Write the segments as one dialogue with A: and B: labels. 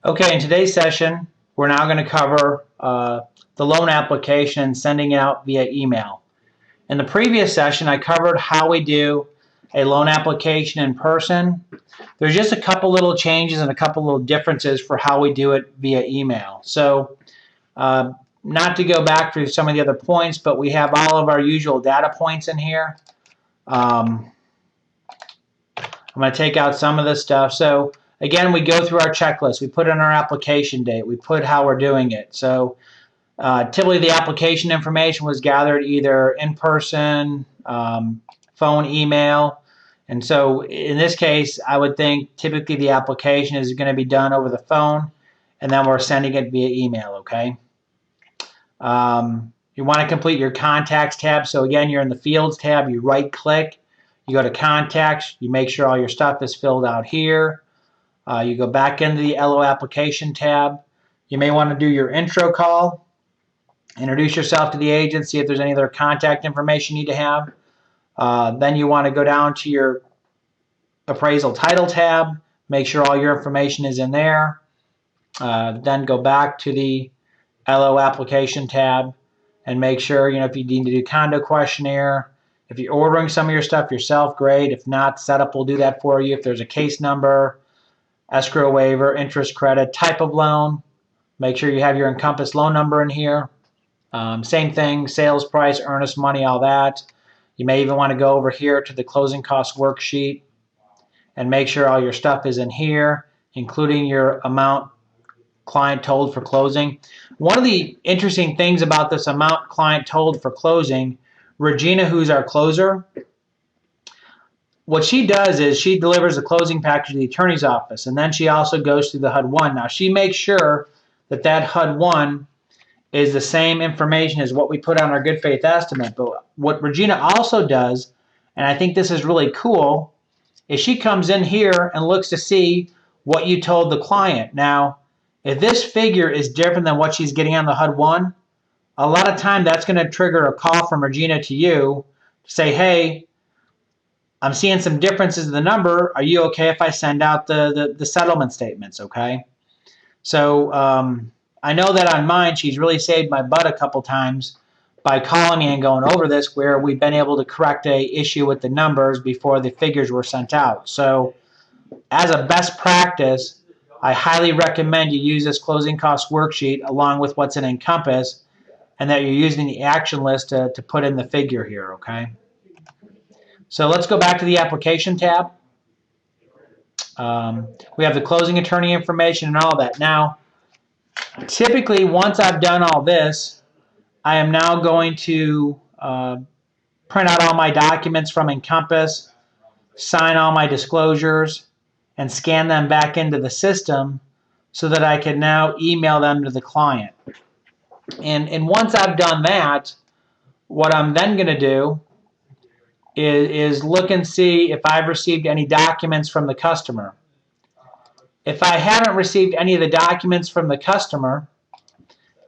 A: Okay, in today's session, we're now going to cover the loan application and sending it out via email. In the previous session, I covered how we do a loan application in person. There's just a couple little changes and a couple little differences for how we do it via email. So, not to go back through some of the other points, but we have all of our usual data points in here. I'm going to take out some of this stuff. So, again, we go through our checklist. We put in our application date. We put how we're doing it. So typically the application information was gathered either in person, phone, email. And so in this case, I would think typically the application is going to be done over the phone, and then we're sending it via email, okay? You want to complete your contacts tab. So again, you're in the fields tab. You right-click. You go to contacts. You make sure all your stuff is filled out here. You go back into the LO application tab. You may want to do your intro call, introduce yourself to the agent, see if there's any other contact information you need to have. Then you want to go down to your appraisal title tab, make sure all your information is in there. Then go back to the LO application tab and make sure, if you need to do condo questionnaire. If you're ordering some of your stuff yourself, great. If not, setup will do that for you. If there's a case number, escrow waiver, interest credit, type of loan, make sure you have your Encompass loan number in here. Same thing, sales price, earnest money, all that. You may even want to go over here to the closing cost worksheet and make sure all your stuff is in here, including your amount client told for closing. One of the interesting things about this amount client told for closing, Regina, who's our closer, what she does is she delivers the closing package to the attorney's office, and then she also goes through the HUD-1. Now, she makes sure that that HUD-1 is the same information as what we put on our good faith estimate. But what Regina also does, and I think this is really cool, is she comes in here and looks to see what you told the client. Now, if this figure is different than what she's getting on the HUD-1, a lot of time that's going to trigger a call from Regina to you to say, hey, I'm seeing some differences in the number. Are you okay if I send out the settlement statements, okay? So I know that on mine, she's really saved my butt a couple times by calling me and going over this, where we've been able to correct a issue with the numbers before the figures were sent out. So as a best practice, I highly recommend you use this closing cost worksheet along with what's in Encompass, and that you're using the action list to put in the figure here, okay? So let's go back to the application tab. We have the closing attorney information and all that. Now, typically, once I've done all this, I am now going to print out all my documents from Encompass, sign all my disclosures, and scan them back into the system so that I can now email them to the client. And once I've done that, what I'm then going to do is look and see if I've received any documents from the customer. If I haven't received any of the documents from the customer,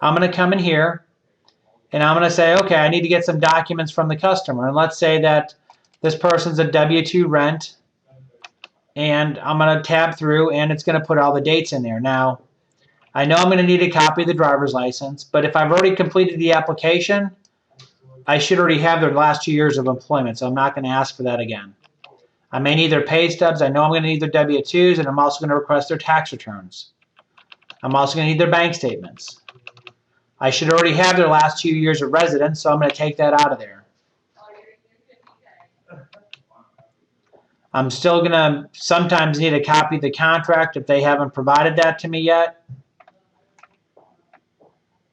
A: I'm going to come in here and I'm going to say, okay, I need to get some documents from the customer. And let's say that this person's a W-2 rent, and I'm going to tab through and it's going to put all the dates in there. Now, I know I'm going to need a copy of the driver's license, but if I've already completed the application, I should already have their last 2 years of employment, so I'm not going to ask for that again. I may need their pay stubs. I know I'm going to need their W-2s, and I'm also going to request their tax returns. I'm also going to need their bank statements. I should already have their last 2 years of residence, so I'm going to take that out of there. I'm still going to sometimes need a copy of the contract if they haven't provided that to me yet.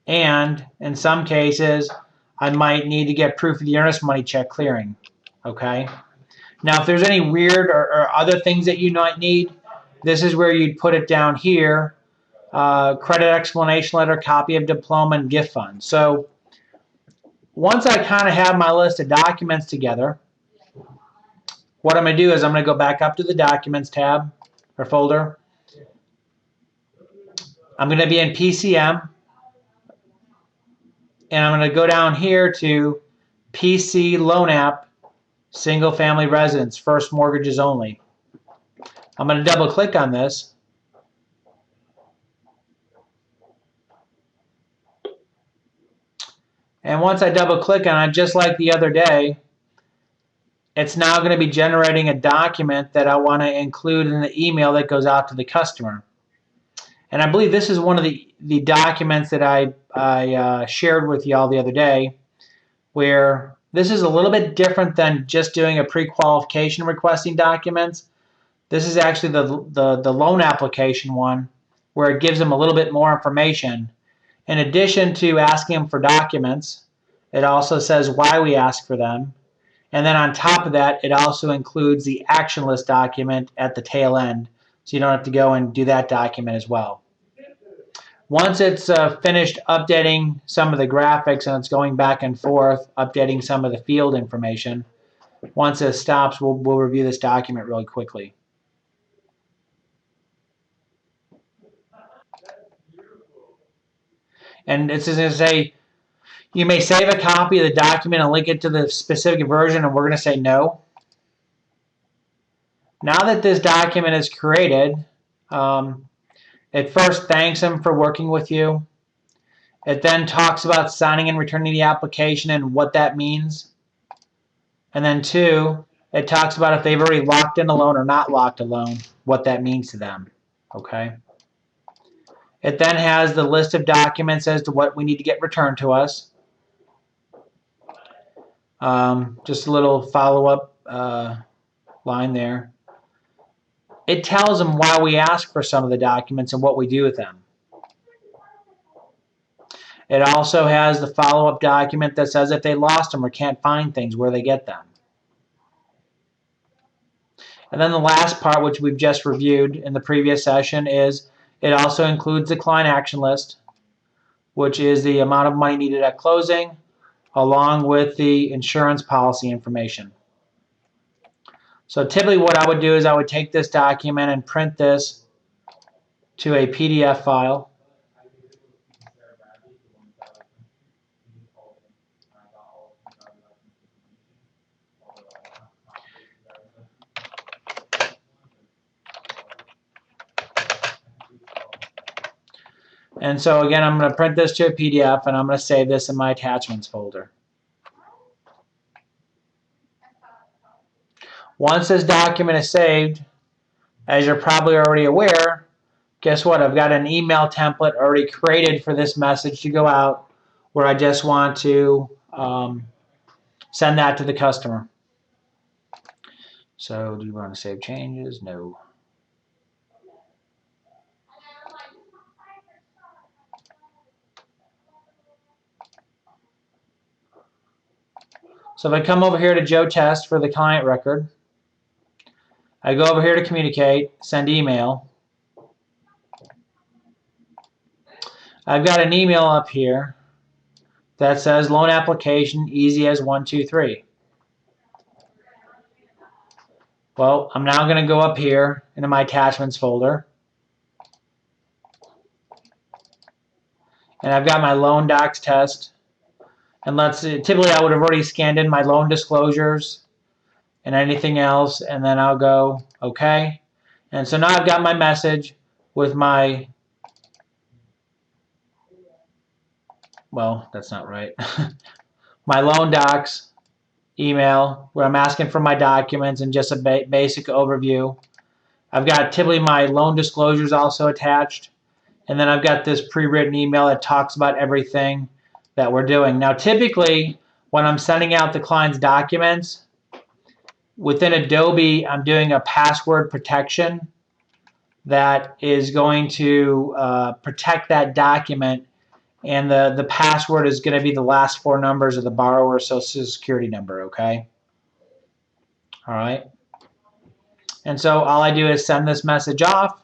A: And in some cases, I might need to get proof of the earnest money check clearing, okay? Now, if there's any weird or other things that you might need, this is where you'd put it down here. Credit explanation letter, copy of diploma, and gift fund. So once I kind of have my list of documents together, what I'm going to do is I'm going to go back up to the Documents tab or folder. I'm going to be in PCM. And I'm going to go down here to PC Loan App, Single Family Residence, First Mortgages Only. I'm going to double click on this. And once I double click on it, just like the other day, it's now going to be generating a document that I want to include in the email that goes out to the customer. And I believe this is one of the documents that I shared with y'all the other day, where this is a little bit different than just doing a pre-qualification requesting documents. This is actually the loan application one, where it gives them a little bit more information. In addition to asking them for documents, it also says why we ask for them. And then on top of that, it also includes the action list document at the tail end, so you don't have to go and do that document as well. Once it's finished updating some of the graphics and it's going back and forth, updating some of the field information, once it stops, we'll review this document really quickly. And it's just going to say, you may save a copy of the document and link it to the specific version, and we're going to say no. Now that this document is created, it first thanks them for working with you. It then talks about signing and returning the application and what that means. And then 2, it talks about if they've already locked in a loan or not locked a loan, what that means to them. Okay. It then has the list of documents as to what we need to get returned to us. Just a little follow-up line there. It tells them why we ask for some of the documents and what we do with them. It also has the follow-up document that says if they lost them or can't find things, where they get them. And then the last part, which we've just reviewed in the previous session, is it also includes the client action list, which is the amount of money needed at closing, along with the insurance policy information. So typically what I would do is I would take this document and print this to a PDF file. And so again, I'm going to print this to a PDF and I'm going to save this in my attachments folder. Once this document is saved, as you're probably already aware, guess what? I've got an email template already created for this message to go out, where I just want to send that to the customer. So do you want to save changes? No. So if I come over here to Joe Test for the client record, I go over here to communicate, send email. I've got an email up here that says loan application easy as 1, 2, 3. Well, I'm now going to go up here into my attachments folder. And I've got my loan docs test. And let's see, typically I would have already scanned in my loan disclosures and anything else, and then I'll go okay. And so now I've got my message with my, well, that's not right, my loan docs email where I'm asking for my documents and just a basic overview. I've got typically my loan disclosures also attached, and then I've got this pre-written email that talks about everything that we're doing. Now typically when I'm sending out the client's documents, within Adobe, I'm doing a password protection that is going to protect that document, and the password is going to be the last 4 numbers of the borrower's social security number, okay? All right. And so all I do is send this message off,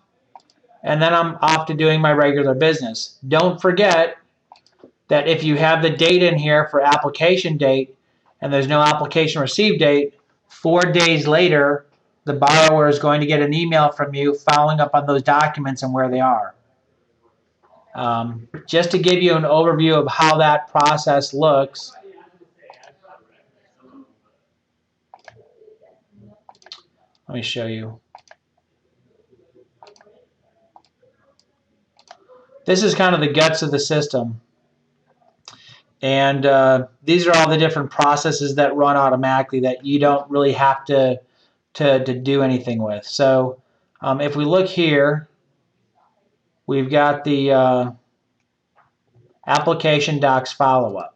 A: and then I'm off to doing my regular business. Don't forget that if you have the date in here for application date and there's no application received date, 4 days later, the borrower is going to get an email from you following up on those documents and where they are. Just to give you an overview of how that process looks, let me show you. This is kind of the guts of the system. And these are all the different processes that run automatically that you don't really have to do anything with. So if we look here, we've got the application docs follow-up.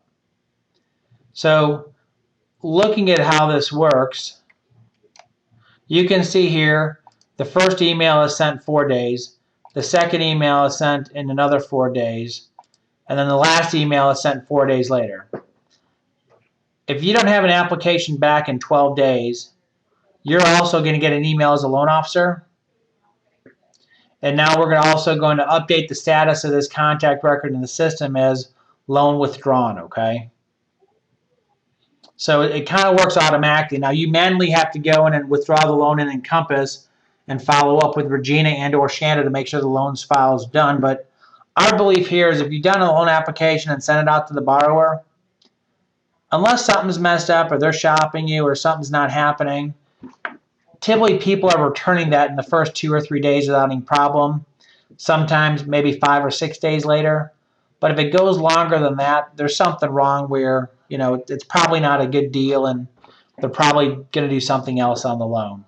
A: So looking at how this works, you can see here the first email is sent 4 days, the second email is sent in another 4 days, and then the last email is sent 4 days later. If you don't have an application back in 12 days, you're also going to get an email as a loan officer. And now we're also going to update the status of this contact record in the system as loan withdrawn, okay? So it kind of works automatically. Now you manually have to go in and withdraw the loan in Encompass and follow up with Regina and or Shanda to make sure the loans file is done. But our belief here is if you've done a loan application and sent it out to the borrower, unless something's messed up or they're shopping you or something's not happening, typically people are returning that in the first 2 or 3 days without any problem. Sometimes maybe 5 or 6 days later. But if it goes longer than that, there's something wrong where, you know, it's probably not a good deal and they're probably going to do something else on the loan.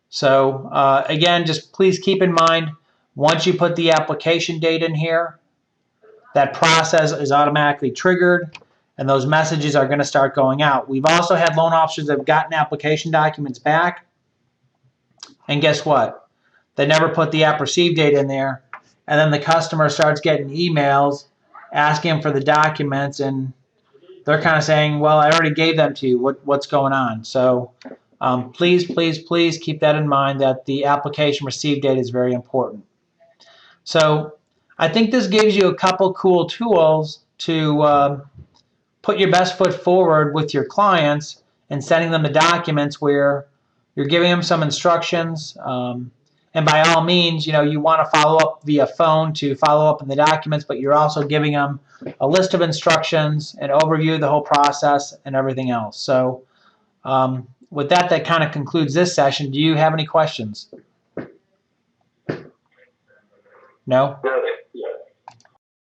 A: So again, just please keep in mind, once you put the application date in here, that process is automatically triggered and those messages are going to start going out. We've also had loan officers that have gotten application documents back, and guess what? They never put the app receive date in there, and then the customer starts getting emails asking for the documents, and they're kind of saying, well, I already gave them to you. What's going on? So please, please, please keep that in mind, that the application receive date is very important. So I think this gives you a couple cool tools to put your best foot forward with your clients and sending them the documents where you're giving them some instructions. And by all means, you know, you want to follow up via phone to follow up in the documents, but you're also giving them a list of instructions, an overview of the whole process, and everything else. So with that, that kind of concludes this session. Do you have any questions? No?